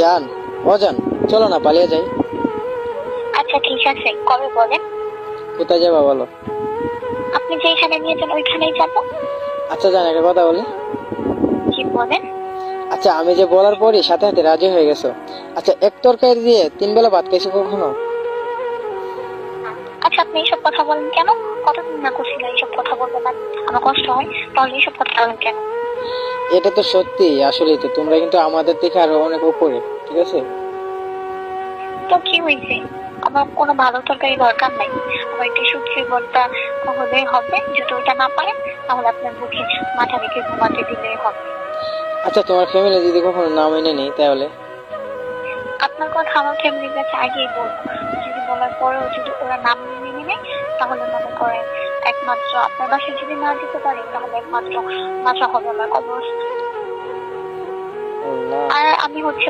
জান, অজান, চলো না পালিয়ে যাই। আচ্ছা ঠিক আছে, কবে বলেন? কোথায় যাবা বলো? আপনি যেখানে নিয়ে যান ওইখানেই যাবো। আচ্ছা জান, একটা কথা বলি। কি বলেন? আচ্ছা, আমি যে বলার পরই সাথে সাথে রাজি হয়ে গেছো। আচ্ছা, এক তরকারি দিয়ে 3 বেলা ভাত খাইছো কখনো? আচ্ছা আপনি এইসব কথা বলেন কেন? কতদিন না করছিল এইসব কথা বলতে না, আমার কষ্ট হয়, তাহলে এইসব কথা বলেন কেন? এটা তো সত্যি, আসলেই তো তোমরা কিন্তু আমাদের থেকে আরো অনেক উপরে, ঠিক আছে? তো কি হয়েছে? আমার কোনো ভালো তরকারি দরকার নাই, আমার একটু শুকিয়ে ভর্তা হলে হবে। যদি ওইটা না পারেন তাহলে আপনার বুকে মাথা রেখে ঘুমাতে দিলেই হবে। আচ্ছা, তোমার ফ্যামিলি যদি কখনো না মেনে নেই তাহলে? আপনার কথা আমার ফ্যামিলির কাছে আগেই বলবো। যদি বলার পরেও যদি ওরা নাম মেনে নেয়, তাহলে মনে করেন একমাত্র আপনার বাসায় যদি না যেতে পারি, তাহলে একমাত্র বাঁচা হবে আমার কবরস্থান। আল্লাহ। আর আমি হচ্ছে